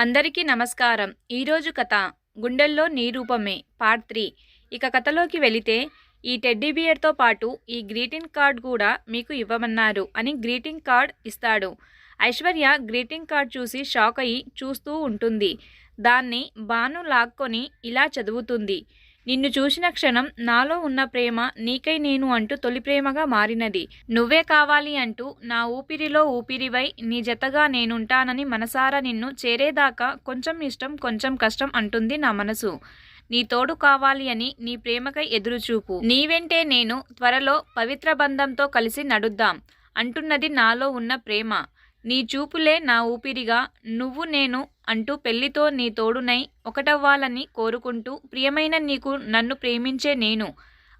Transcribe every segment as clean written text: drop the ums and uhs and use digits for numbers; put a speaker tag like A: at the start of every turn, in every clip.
A: అందరికీ నమస్కారం. ఈరోజు కథ 'గుండెల్లో నీ రూపమే' పార్ట్ 3. ఇక కథలోకి వెళితే, ఈ టెడ్డీ బియర్‌తో పాటు ఈ గ్రీటింగ్ కార్డ్ కూడా మీకు ఇవ్వమన్నారు అని గ్రీటింగ్ కార్డ్ ఇస్తాడు. ఐశ్వర్య గ్రీటింగ్ కార్డ్ చూసి షాక్ అయ్యి చూస్తూ ఉంటుంది. దాన్ని భాను లాక్కొని ఇలా చదువుతుంది. నిన్ను చూసిన క్షణం నాలో ఉన్న ప్రేమ నీకై నేను అంటూ తొలి ప్రేమగా మారినది. నువ్వే కావాలి అంటూ నా ఊపిరిలో ఊపిరివై నీ జతగా నేనుంటానని మనసారా నిన్ను చేరేదాకా కొంచెం ఇష్టం కొంచెం కష్టం అంటుంది నా మనసు. నీ తోడు కావాలి అని నీ ప్రేమకై ఎదురుచూపు. నీ వెంటే నేను త్వరలో పవిత్ర బంధంతో కలిసి నడుద్దాం అంటున్నది నాలో ఉన్న ప్రేమ. నీ చూపులే నా ఊపిరిగా నువ్వు నేను అంటూ పెళ్లితో నీ తోడునై ఒకటవ్వాలని కోరుకుంటూ ప్రియమైన నీకు నన్ను ప్రేమించే నేను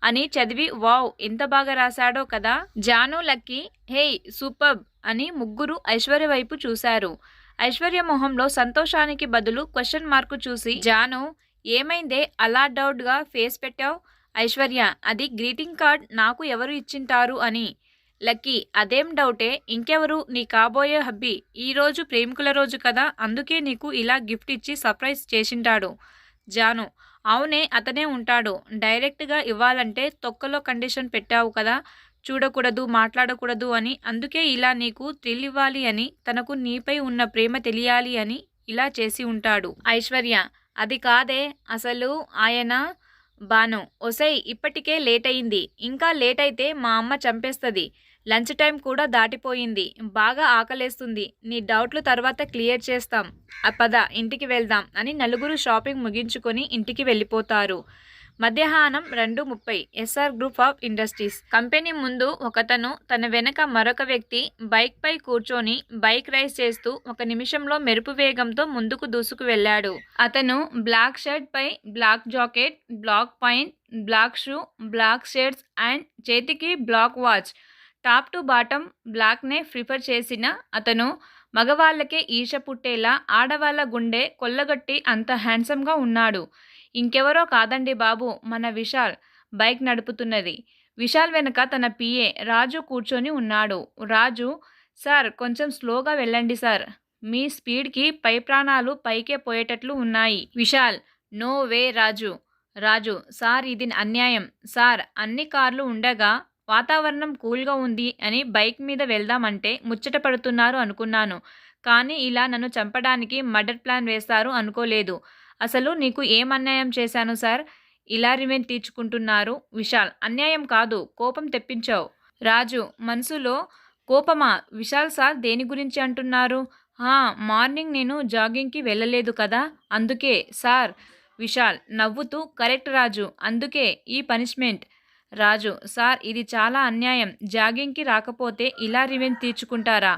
A: అని చదివి వావ్ ఎంత బాగా రాశాడో కదా. జాను, లక్కీ హేయ్ సూపర్బ్ అని ముగ్గురు ఐశ్వర్య వైపు చూశారు. ఐశ్వర్య మొహంలో సంతోషానికి బదులు క్వశ్చన్ మార్కు చూసి జాను ఏమైందే అలా డౌట్గా ఫేస్ పెట్టావు? ఐశ్వర్య అది గ్రీటింగ్ కార్డ్ నాకు ఎవరు ఇచ్చింటారు అని. లక్కీ అదేం డౌటే, ఇంకెవరు నీ కాబోయే హబ్బీ. ఈరోజు ప్రేమికుల రోజు కదా, అందుకే నీకు ఇలా గిఫ్ట్ ఇచ్చి సర్ప్రైజ్ చేసింటాడు. జాను అవునే అతనే ఉంటాడు. డైరెక్ట్గా ఇవ్వాలంటే తొక్కలో కండిషన్ పెట్టావు కదా, చూడకూడదు మాట్లాడకూడదు అని. అందుకే ఇలా నీకు థ్రిల్ ఇవ్వాలి అని, తనకు నీపై ఉన్న ప్రేమ తెలియాలి అని ఇలా చేసి ఉంటాడు. ఐశ్వర్య అది కాదే అసలు ఆయన. బాను ఒసై ఇప్పటికే లేట్ అయింది, ఇంకా లేట్ అయితే మా అమ్మ చంపేస్తుంది. లంచ్ టైం కూడా దాటిపోయింది, బాగా ఆకలేస్తుంది. నీ డౌట్లు తర్వాత క్లియర్ చేస్తాం, పద ఇంటికి వెళ్దాం అని నలుగురు షాపింగ్ ముగించుకొని ఇంటికి వెళ్ళిపోతారు. మధ్యాహ్నం 2:30 SR group of industries company ముందు ఒకతను, తన వెనక మరొక వ్యక్తి బైక్ పై కూర్చొని బైక్ రైస్ చేస్తూ ఒక నిమిషంలో మెరుపు వేగంతో ముందుకు దూసుకు వెళ్ళాడు. అతను బ్లాక్ షర్ట్ పై black jacket, black pant, black shoe, black shades and చేతికి black watch. Top to bottom బ్లాక్నే ప్రిఫర్ చేసిన అతను మగవాళ్ళకే ఈర్ష పుట్టేలా ఆడవాళ్ళ గుండె కొల్లగొట్టి అంత హ్యాండ్సమ్గా ఉన్నాడు. ఇంకెవరో కాదండి బాబు, మన విశాల్ బైక్ నడుపుతున్నది. విశాల్ వెనక తన పిఏ రాజు కూర్చొని ఉన్నాడు. రాజు సార్ కొంచెం స్లోగా వెళ్ళండి సార్, మీ స్పీడ్కి పై ప్రాణాలు పైకే పోయేటట్లు ఉన్నాయి. విశాల్ నో వే రాజు. రాజు సార్ ఇది అన్యాయం సార్, అన్ని కార్లు ఉండగా వాతావరణం కూల్గా ఉంది అని బైక్ మీద వెళ్దామంటే ముచ్చట పడుతున్నారు అనుకున్నాను, కానీ ఇలా నన్ను చంపడానికి మర్డర్ ప్లాన్ వేస్తారు అనుకోలేదు. అసలు నీకు ఏం అన్యాయం చేశాను సార్, ఇలా రివెంజ్ తీర్చుకుంటున్నారు? విశాల్ అన్యాయం కాదు, కోపం తెప్పించావు. రాజు మనసులో కోపమా? విశాల్ సార్ దేని గురించి అంటున్నారు? మార్నింగ్ నేను జాగింగ్కి వెళ్ళలేదు కదా, అందుకే సార్. విశాల్ నవ్వుతూ కరెక్ట్ రాజు, అందుకే ఈ పనిష్మెంట్. రాజు సార్ ఇది చాలా అన్యాయం, జాగింగ్కి రాకపోతే ఇలా రివెంజ్ తీర్చుకుంటారా?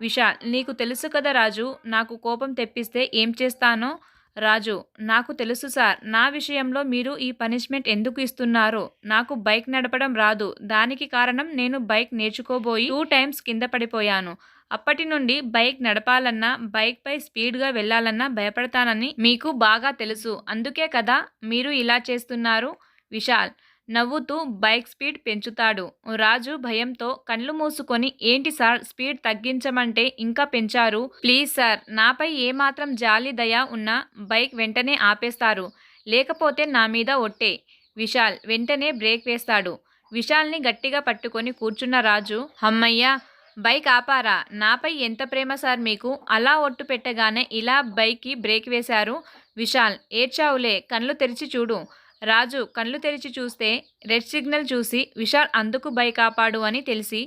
A: విశాల్ నీకు తెలుసు కదా రాజు, నాకు కోపం తెప్పిస్తే ఏం చేస్తానో. రాజు నాకు తెలుసు సార్, నా విషయంలో మీరు ఈ పనిష్మెంట్ ఎందుకు ఇస్తున్నారో. నాకు బైక్ నడపడం రాదు, దానికి కారణం నేను బైక్ నేర్చుకోబోయి 2 టైమ్స్ కింద పడిపోయాను. అప్పటి నుండి బైక్ నడపాలన్నా బైక్పై స్పీడ్గా వెళ్ళాలన్నా భయపడతానని మీకు బాగా తెలుసు, అందుకే కదా మీరు ఇలా చేస్తున్నారు. విశాల్ నవ్వుతూ బైక్ స్పీడ్ పెంచుతాడు. రాజు భయంతో కళ్ళు మూసుకొని ఏంటి సార్ స్పీడ్ తగ్గించమంటే ఇంకా పెంచారు? ప్లీజ్ సార్, నాపై ఏమాత్రం జాలి దయ ఉన్నా బైక్ వెంటనే ఆపేస్తారు, లేకపోతే నా మీద ఒట్టే. విశాల్ వెంటనే బ్రేక్ వేస్తాడు. విశాల్ని గట్టిగా పట్టుకొని కూర్చున్న రాజు అమ్మయ్యా బైక్ ఆపారా? నాపై ఎంత ప్రేమ సార్ మీకు, అలా ఒట్టు పెట్టగానే ఇలా బైక్కి బ్రేక్ వేశారు. విశాల్ ఏడ్చావులే, కళ్ళు తెరిచి చూడు. రాజు కళ్ళు తెరిచి చూస్తే రెడ్ సిగ్నల్ చూసి విశాల్ అందుకు బైక్ ఆపాడు అని తెలిసి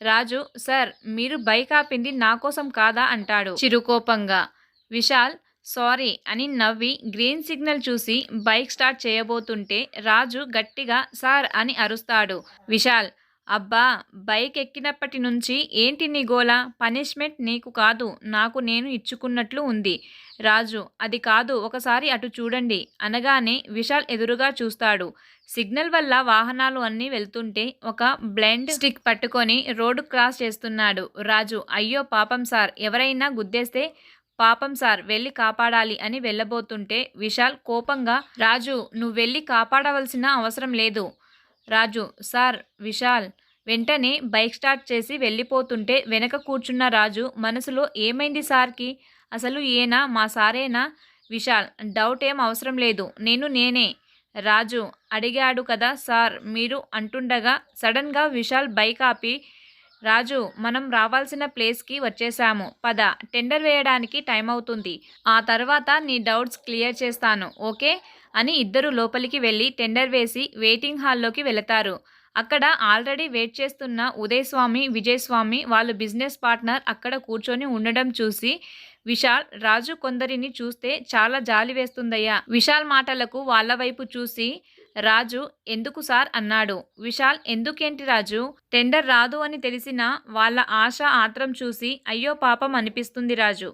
A: రాజు సార్ మీరు బైక్ ఆపింది నా కోసం కాదా అంటాడు చిరుకోపంగా. విశాల్ సారీ అని నవ్వి గ్రీన్ సిగ్నల్ చూసి బైక్ స్టార్ట్ చేయబోతుంటే రాజు గట్టిగా సార్ అని అరుస్తాడు. విశాల్ అబ్బా బైక్ ఎక్కినప్పటి నుంచి ఏంటి నీ గోల? పనిష్మెంట్ నీకు కాదు నాకు నేను ఇచ్చుకున్నట్లు ఉంది. రాజు అది కాదు, ఒకసారి అటు చూడండి అనగానే విశాల్ ఎదురుగా చూస్తాడు. సిగ్నల్ వల్ల వాహనాలు అన్నీ వెళ్తుంటే ఒక బ్లైండ్ స్టిక్ పట్టుకొని రోడ్డు క్రాస్ చేస్తున్నాడు. రాజు అయ్యో పాపం సార్, ఎవరైనా గుద్దేస్తే పాపం సార్, వెళ్ళి కాపాడాలి అని వెళ్ళబోతుంటే విశాల్ కోపంగా రాజు నువ్వెళ్ళి కాపాడవలసిన అవసరం లేదు. రాజు సార్. విశాల్ వెంటనే బైక్ స్టార్ట్ చేసి వెళ్ళిపోతుంటే వెనక కూర్చున్న రాజు మనసులో ఏమైంది సార్కి అసలు ఈయన మా సారేనా? విశాల్ డౌట్ ఏం అవసరం లేదు, నేనే. రాజు అడిగాడు కదా సార్ మీరు అంటుండగా సడన్గా విశాల్ బైక్ ఆపి, రాజు మనం రావాల్సిన ప్లేస్కి వచ్చేసాము, పద, టెండర్ వేయడానికి టైం అవుతుంది, ఆ తర్వాత నీ డౌట్స్ క్లియర్ చేస్తాను, ఓకే అని ఇద్దరు లోపలికి వెళ్ళి టెండర్ వేసి వెయిటింగ్ హాల్లోకి వెళతారు. అక్కడ ఆల్రెడీ వెయిట్ చేస్తున్న ఉదయస్వామి, విజయస్వామి వాళ్ళు బిజినెస్ పార్ట్నర్ అక్కడ కూర్చొని ఉండడం చూసి విశాల్, రాజు కొందరిని చూస్తే చాలా జాలి వేస్తుందయ్యా. విశాల్ మాటలకు వాళ్ళ వైపు చూసి రాజు ఎందుకు సార్ అన్నాడు. విశాల్ ఎందుకేంటి రాజు, టెండర్ రాదు అని తెలిసినా వాళ్ళ ఆశ ఆత్రం చూసి అయ్యో పాపం అనిపిస్తుంది రాజు.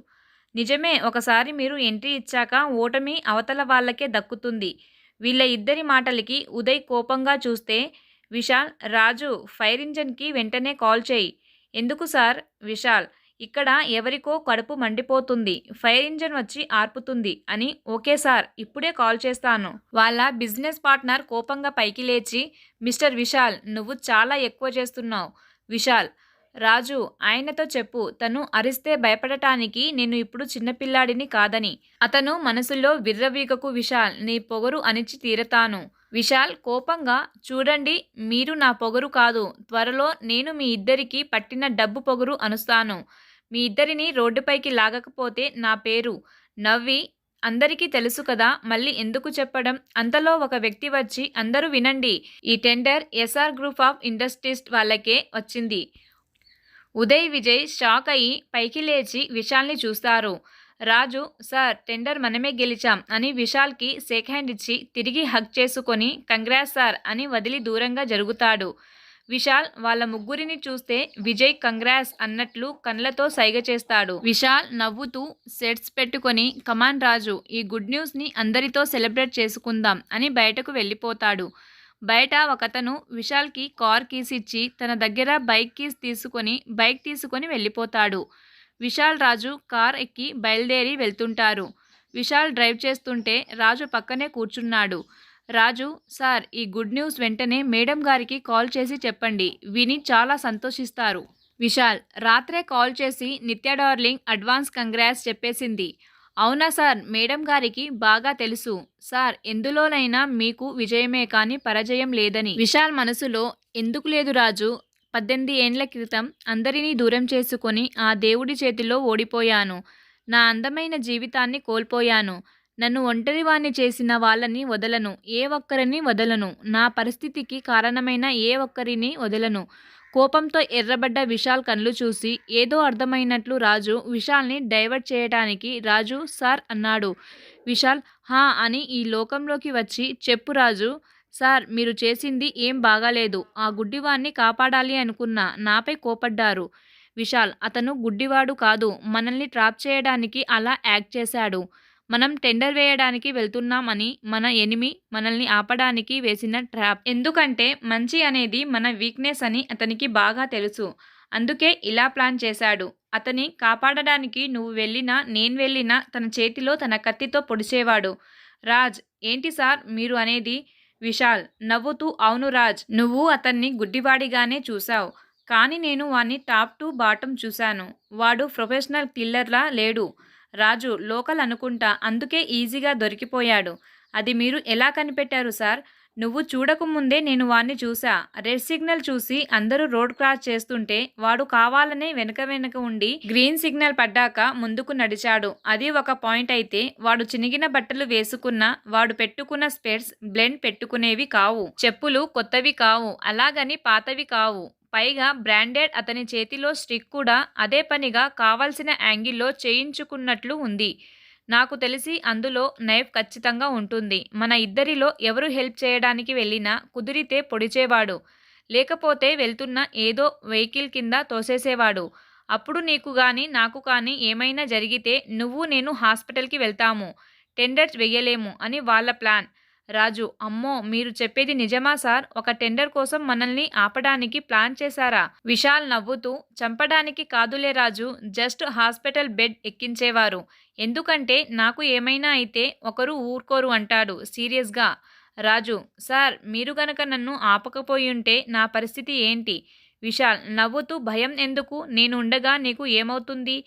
A: నిజమే, ఒకసారి మీరు ఎంట్రీ ఇచ్చాక ఓటమి అవతల వాళ్ళకే దక్కుతుంది. వీళ్ళ ఇద్దరి మాటలకి ఉదయ్ కోపంగా చూస్తే విశాల్, రాజు ఫైర్ ఇంజన్కి వెంటనే కాల్ చేయి. ఎందుకు సార్? విశాల్, ఇక్కడ ఎవరికో కడుపు మండిపోతుంది, ఫైర్ ఇంజన్ వచ్చి ఆర్పుతుంది అని. ఓకే సార్, ఇప్పుడే కాల్ చేస్తాను. వాళ్ళ బిజినెస్ పార్ట్నర్ కోపంగా పైకి లేచి, మిస్టర్ విశాల్ నువ్వు చాలా ఎక్కువ చేస్తున్నావు. విశాల్, రాజు ఆయనతో చెప్పు తను అరిస్తే భయపడటానికి నేను ఇప్పుడు చిన్నపిల్లాడిని కాదని. అతను మనసులో విర్రవీగకు విశాల్, నీ పొగరు అణిచి తీరతాను. విశాల్ కోపంగా, చూడండి మీరు నా పొగరు కాదు, త్వరలో నేను మీ ఇద్దరికి పట్టిన డబ్బు పొగరు అనుస్తాను. మీ ఇద్దరిని రోడ్డుపైకి లాగకపోతే నా పేరు నవ్వి అందరికీ తెలుసు కదా, మళ్ళీ ఎందుకు చెప్పడం. అంతలో ఒక వ్యక్తి వచ్చి, అందరూ వినండి, ఈ tender SR group of industries వాళ్ళకే వచ్చింది. ఉదయ్, విజయ్ షాక్ అయ్యి పైకి లేచి విశాల్ని చూస్తారు. రాజు, సార్ టెండర్ మనమే గెలిచాం అని విశాల్కి షేక్ హ్యాండ్ ఇచ్చి తిరిగి హగ్ చేసుకొని కంగ్రాట్స్ సార్ అని వదిలి దూరంగా జరుగుతాడు. విశాల్ వాళ్ళ ముగ్గురిని చూస్తే విజయ్ కంగ్రాట్స్ అన్నట్లు కళ్ళతో సైగ చేస్తాడు. విశాల్ నవ్వుతూ సెట్స్ పెట్టుకొని, కమాన్ రాజు, ఈ గుడ్ న్యూస్ని అందరితో సెలబ్రేట్ చేసుకుందాం అని బయటకు వెళ్ళిపోతాడు. బయట ఒకతను విశాల్కి కార్ కీస్ ఇచ్చి తన దగ్గర బైక్ కీస్ తీసుకొని వెళ్ళిపోతాడు. విశాల్, రాజు కార్ ఎక్కి బయలుదేరి వెళ్తుంటారు. విశాల్ డ్రైవ్ చేస్తుంటే రాజు పక్కనే కూర్చున్నాడు. రాజు, సార్ ఈ గుడ్ న్యూస్ వెంటనే మేడం గారికి కాల్ చేసి చెప్పండి, విని చాలా సంతోషిస్తారు. విశాల్, రాత్రే కాల్ చేసి నిత్య డార్లింగ్ అడ్వాన్స్ కంగ్రాట్స్ చెప్పేసింది. అవునా సార్, మేడం గారికి బాగా తెలుసు సార్, ఎందులోనైనా మీకు విజయమే కానీ పరాజయం లేదని. విశాల్ మనసులో, ఎందుకు లేదు రాజు, 18 ఏండ్ల క్రితం అందరినీ దూరం చేసుకొని ఆ దేవుడి చేతిలో ఓడిపోయాను. నా అందమైన జీవితాన్ని కోల్పోయాను. నన్ను ఒంటరివాణ్ణి చేసిన వాళ్ళని వదలను, ఏ ఒక్కరిని వదలను. నా పరిస్థితికి కారణమైన ఏ ఒక్కరిని వదలను. కోపంతో ఎర్రబడ్డ విశాల్ కళ్ళు చూసి ఏదో అర్థమైనట్లు రాజు విశాల్ని డైవర్ట్ చేయడానికి, రాజు సార్ అన్నాడు. విశాల్ హా అని ఈ లోకంలోకి వచ్చి, చెప్పు రాజు. సార్ మీరు చేసింది ఏం బాగాలేదు, ఆ గుడ్డివాణ్ణి కాపాడాలి అనుకున్నా, నాపై కోపడ్డారు. విశాల్, అతను గుడ్డివాడు కాదు, మనల్ని ట్రాప్ చేయడానికి అలా యాక్ట్ చేశాడు. మనం టెండర్ వేయడానికి వెళ్తున్నాం అని మన ఎనిమి మనల్ని ఆపడానికి వేసిన ట్రాప్. ఎందుకంటే మంచి అనేది మన వీక్నెస్ అని అతనికి బాగా తెలుసు. అందుకే ఇలా ప్లాన్ చేశాడు. అతని కాపాడడానికి నువ్వు వెళ్ళినా నేను వెళ్ళినా తన చేతిలో తన కత్తితో పొడిచేవాడు. రాజ్, ఏంటి సార్ మీరు అనేది? విశాల్ నవ్వుతూ, అవును రాజ్, నువ్వు అతన్ని గుడ్డివాడిగానే చూశావు, కానీ నేను వాణ్ణి టాప్ టు బాటం చూశాను. వాడు ప్రొఫెషనల్ కిల్లర్లా లేడు. రాజు, లోకల్ అనుకుంటా, అందుకే ఈజీగా దొరికిపోయాడు. అది మీరు ఎలా కనిపెట్టారు సార్? నువ్వు చూడకముందే నేను వాణ్ణి చూసా. రెడ్ సిగ్నల్ చూసి అందరూ రోడ్ క్రాస్ చేస్తుంటే వాడు కావాలనే వెనక ఉండి గ్రీన్ సిగ్నల్ పడ్డాక ముందుకు నడిచాడు. అది ఒక పాయింట్ అయితే, వాడు చినిగిన బట్టలు వేసుకున్న, వాడు పెట్టుకున్న స్పెట్స్ బ్లెండ్ పెట్టుకునేవి కావు, చెప్పులు కొత్తవి కావు, అలాగని పాతవి కావు, పైగా బ్రాండెడ్. అతని చేతిలో స్టిక్ కూడా అదే పనిగా కావాల్సిన యాంగిల్లో చేయించుకున్నట్లు ఉంది. నాకు తెలిసి అందులో నైఫ్ ఖచ్చితంగా ఉంటుంది. మన ఇద్దరిలో ఎవరు హెల్ప్ చేయడానికి వెళ్ళినా కుదిరితే పొడిచేవాడు, లేకపోతే వెళ్తున్న ఏదో వెహికల్ కింద తోసేసేవాడు. అప్పుడు నీకు కానీ నాకు కానీ ఏమైనా జరిగితే నువ్వు నేను హాస్పిటల్కి వెళ్తాము, టెండర్స్ వెయ్యలేము అని వాళ్ళ ప్లాన్. రాజు, అమ్మో, మీరు చెప్పేది నిజమా సార్? ఒక టెండర్ కోసం మనల్ని ఆపడానికి ప్లాన్ చేశారా? విశాల్ నవ్వుతూ, చంపడానికి కాదులే రాజు, జస్ట్ హాస్పిటల్ బెడ్ ఎక్కించేవారు. ఎందుకంటే నాకు ఏమైనా అయితే ఒకరు ఊరుకోరు అంటాడు సీరియస్గా. రాజు, సార్ మీరు గనక నన్ను ఆపకపోయుంటే నా పరిస్థితి ఏంటి? విశాల్ నవ్వుతూ, భయం ఎందుకు, నేను ఉండగా నీకు ఏమవుతుంది?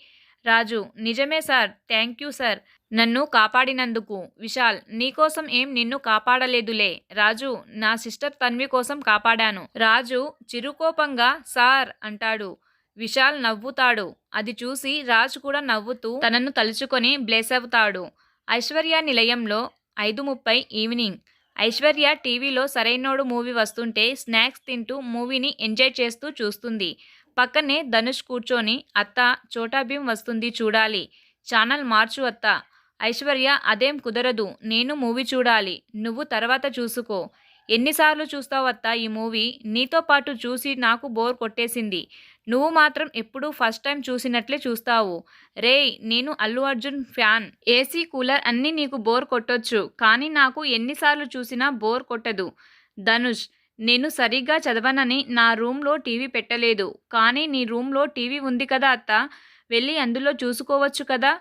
A: రాజు: నిజమే సార్, థ్యాంక్ యూ సార్, నన్ను కాపాడినందుకు. విశాల్: నీకోసం ఏం నిన్ను కాపాడలేదులే రాజు, నా సిస్టర్ తన్వి కోసం కాపాడాను. రాజు చిరుకోపంగా సార్ అంటాడు. విశాల్ నవ్వుతాడు. అది చూసి రాజు కూడా నవ్వుతూ తనను తలుచుకొని బ్లెస్ అవుతాడు. ఐశ్వర్య నిలయంలో 5:30 ఈవినింగ్. ఐశ్వర్య టీవీలో సరైనోడు మూవీ వస్తుంటే స్నాక్స్ తింటూ మూవీని ఎంజాయ్ చేస్తూ చూస్తుంది. పక్కనే ధనుష్ కూర్చొని అత్తా చోటా భీమ్ వస్తుంది చూడాలి, ఛానల్ మార్చు అత్తా. ఐశ్వర్య: అదేం కుదరదు, నేను మూవీ చూడాలి, నువ్వు తర్వాత చూసుకో. ఎన్నిసార్లు చూస్తావత్తా ఈ మూవీ, నీతో పాటు చూసి నాకు బోర్ కొట్టేసింది. నువ్వు మాత్రం ఎప్పుడూ ఫస్ట్ టైం చూసినట్లే చూస్తావు. రేయ్, నేను Allu Arjun fan. AC cooler అన్నీ నీకు బోర్ కొట్టొచ్చు, కానీ నాకు ఎన్నిసార్లు చూసినా బోర్ కొట్టదు. ధనుష్: నేను సరిగ్గా చదవనని నా రూమ్లో టీవీ పెట్టలేదు, కానీ నీ రూమ్లో టీవీ ఉంది కదా అత్తా, వెళ్ళి అందులో చూసుకోవచ్చు కదా.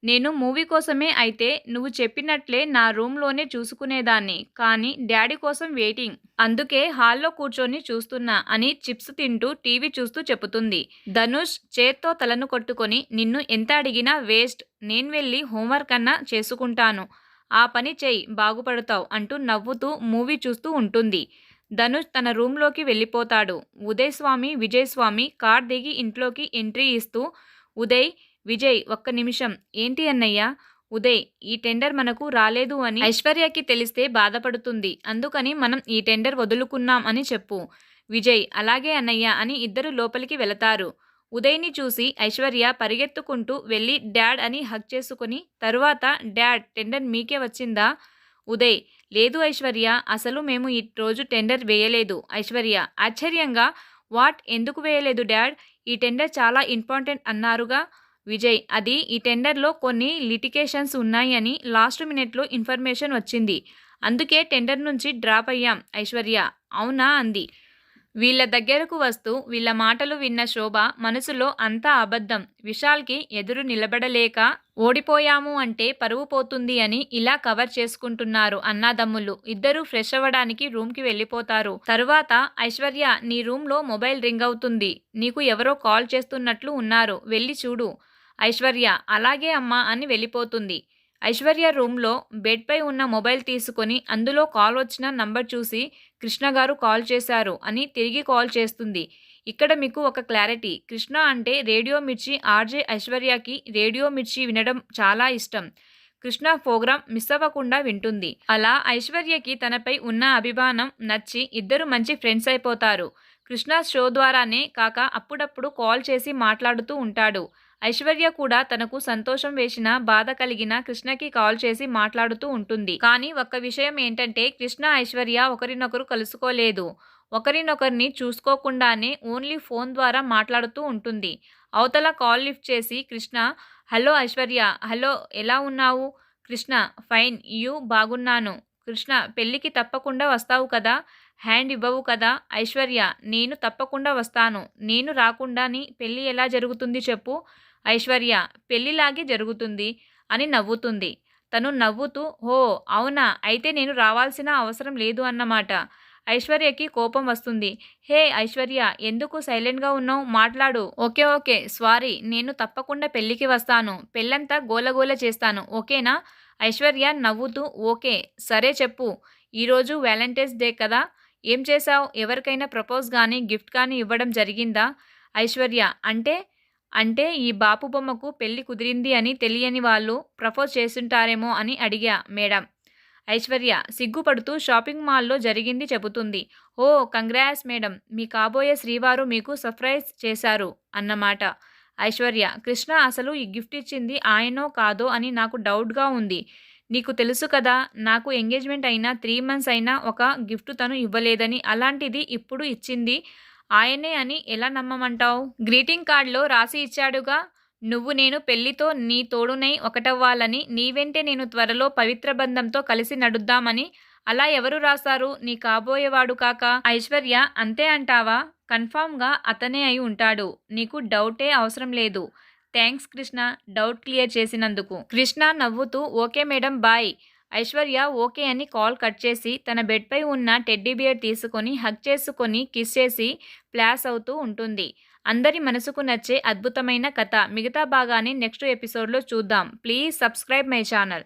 A: నేను మూవీ కోసమే అయితే నువ్వు చెప్పినట్లే నా రూమ్లోనే చూసుకునేదాన్ని, కానీ డాడీ కోసం వెయిటింగ్, అందుకే హాల్లో కూర్చొని చూస్తున్నా అని చిప్స్ తింటూ టీవీ చూస్తూ చెబుతుంది. ధనుష్ చేత్తో తలను కొట్టుకొని నిన్ను ఎంత అడిగినా వేస్ట్, నేను వెళ్ళి హోంవర్క్ అన్నా చేసుకుంటాను, ఆ పని చెయ్యి బాగుపడతావు అంటూ నవ్వుతూ మూవీ చూస్తూ ఉంటుంది. ధనుష్ తన రూమ్లోకి వెళ్ళిపోతాడు. ఉదయ్ స్వామి, విజయ్ స్వామి కార్ దిగి ఇంట్లోకి ఎంట్రీ ఇస్తూ ఉదయ్, విజయ్ ఒక్క నిమిషం. ఏంటి అన్నయ్య? ఉదయ్: ఈ టెండర్ మనకు రాలేదు అని ఐశ్వర్యకి తెలిస్తే బాధపడుతుంది, అందుకని మనం ఈ టెండర్ వదులుకున్నాం అని చెప్పు. విజయ్: అలాగే అన్నయ్య అని ఇద్దరు లోపలికి వెళతారు. ఉదయ్ని చూసి ఐశ్వర్య పరిగెత్తుకుంటూ వెళ్ళి డాడ్ అని హగ్ చేసుకుని తరువాత డాడ్ టెండర్ మీకే వచ్చిందా? ఉదయ్: లేదు ఐశ్వర్య, అసలు మేము ఈ రోజు టెండర్ వేయలేదు. ఐశ్వర్య ఆశ్చర్యంగా: వాట్, ఎందుకు వేయలేదు డాడ్? ఈ టెండర్ చాలా ఇంపార్టెంట్ అన్నారుగా. విజయ్: అది ఈ టెండర్లో కొన్ని లిటిగేషన్స్ ఉన్నాయి అని లాస్ట్ మినిట్లో ఇన్ఫర్మేషన్ వచ్చింది, అందుకే టెండర్ నుంచి డ్రాప్ అయ్యాం. ఐశ్వర్య: అవునా అంది. వీళ్ళ దగ్గరకు వస్తూ వీళ్ళ మాటలు విన్న శోభ మనసులో అంతా అబద్ధం, విశాల్కి ఎదురు నిలబడలేక ఓడిపోయాము అంటే పరువు పోతుంది అని ఇలా కవర్ చేసుకుంటున్నారు అన్నాదమ్ములు. ఇద్దరూ ఫ్రెష్ అవ్వడానికి రూమ్కి వెళ్ళిపోతారు. తరువాత ఐశ్వర్య: నీ రూమ్లో మొబైల్ రింగ్ అవుతుంది, నీకు ఎవరో కాల్ చేస్తున్నట్లు ఉన్నారు, వెళ్ళి చూడు. ఐశ్వర్య: అలాగే అమ్మా అని వెళ్ళిపోతుంది. ఐశ్వర్య రూమ్లో బెడ్పై ఉన్న మొబైల్ తీసుకొని అందులో కాల్ వచ్చిన నంబర్ చూసి కృష్ణ గారు కాల్ చేశారు అని తిరిగి కాల్ చేస్తుంది. ఇక్కడ మీకు ఒక క్లారిటీ, కృష్ణ అంటే రేడియో మిర్చి ఆర్జే ఐశ్వర్యకి రేడియో మిర్చి వినడం చాలా ఇష్టం. కృష్ణ ప్రోగ్రాం మిస్ అవ్వకుండా వింటుంది. అలా ఐశ్వర్యకి తనపై ఉన్న అభిమానం నచ్చి ఇద్దరు మంచి ఫ్రెండ్స్ అయిపోతారు. కృష్ణ షో ద్వారానే కాక అప్పుడప్పుడు కాల్ చేసి మాట్లాడుతూ ఉంటాడు. ఐశ్వర్య కూడా తనకు సంతోషం వేసిన బాధ కలిగిన కృష్ణకి కాల్ చేసి మాట్లాడుతూ ఉంటుంది. కానీ ఒక్క విషయం ఏంటంటే కృష్ణ ఐశ్వర్య ఒకరినొకరు కలుసుకోలేదు, ఒకరినొకరిని చూసుకోకుండానే ఓన్లీ ఫోన్ ద్వారా మాట్లాడుతూ ఉంటుంది. అవతల కాల్ లిఫ్ట్ చేసి కృష్ణ: హలో ఐశ్వర్య. హలో, ఎలా ఉన్నావు? Krishna: fine, you? బాగున్నాను. కృష్ణ: పెళ్ళికి తప్పకుండా వస్తావు కదా, హ్యాండ్ ఇవ్వవు కదా? ఐశ్వర్య: నేను తప్పకుండా వస్తాను, నేను రాకుండా నీ పెళ్ళి ఎలా జరుగుతుంది చెప్పు. ఐశ్వర్య: పెళ్ళిలాగే జరుగుతుంది అని నవ్వుతుంది. తను నవ్వుతూ హో అవునా, అయితే నేను రావాల్సిన అవసరం లేదు అన్నమాట. ఐశ్వర్యకి కోపం వస్తుంది. హే ఐశ్వర్య, ఎందుకు సైలెంట్గా ఉన్నావు? మాట్లాడు. ఓకే ఓకే, సారీ, నేను తప్పకుండా పెళ్ళికి వస్తాను, పెళ్ళంతా గోలగోల చేస్తాను, ఓకేనా? ఐశ్వర్య నవ్వుతూ ఓకే, సరే చెప్పు. ఈరోజు వ్యాలంటైన్స్ డే కదా, ఏం చేశావు? ఎవరికైనా ప్రపోజ్ కానీ గిఫ్ట్ కానీ ఇవ్వడం జరిగిందా? ఐశ్వర్య: అంటే ఈ బాపు బొమ్మకు పెళ్లి కుదిరింది అని తెలియని వాళ్ళు ప్రపోజ్ చేస్తుంటారేమో అని అడిగా మేడం. ఐశ్వర్య సిగ్గుపడుతూ షాపింగ్ మాల్లో జరిగింది చెబుతుంది. ఓ కంగ్రాట్స్ మేడం, మీ కాబోయే శ్రీవారు మీకు సర్ప్రైజ్ చేశారు అన్నమాట. ఐశ్వర్య: కృష్ణ అసలు ఈ గిఫ్ట్ ఇచ్చింది ఆయనో కాదో అని నాకు డౌట్గా ఉంది. నీకు తెలుసు కదా, నాకు ఎంగేజ్మెంట్ అయినా 3 months అయినా ఒక గిఫ్ట్ తను ఇవ్వలేదని, అలాంటిది ఇప్పుడు ఇచ్చింది ఆయనే అని ఎలా నమ్మమంటావు? గ్రీటింగ్ కార్డులో రాసి ఇచ్చాడుగా, నువ్వు నేను పెళ్లితో నీ తోడునై ఒకటవ్వాలని, నీ వెంటే నేను త్వరలో పవిత్ర బంధంతో కలిసి నడుద్దామని. అలా ఎవరు రాశారు? నీ కాబోయేవాడు కాక. ఐశ్వర్య: అంతే అంటావా? కన్ఫామ్గా అతనే అయి ఉంటాడు, నీకు డౌటే అవసరం లేదు. థ్యాంక్స్ కృష్ణ, డౌట్ క్లియర్ చేసినందుకు. కృష్ణ నవ్వుతూ okay madam, bye. Aishwarya okay అని కాల్ కట్ చేసి తన బెడ్పై ఉన్న టెడ్డీ బియర్ తీసుకొని హగ్ చేసుకొని కిస్ చేసి ప్లాస్ అవుతూ ఉంటుంది. అందరి మనసుకు నచ్చే అద్భుతమైన కథ. మిగతా భాగాన్ని నెక్స్ట్ ఎపిసోడ్లో చూద్దాం. Please subscribe my channel.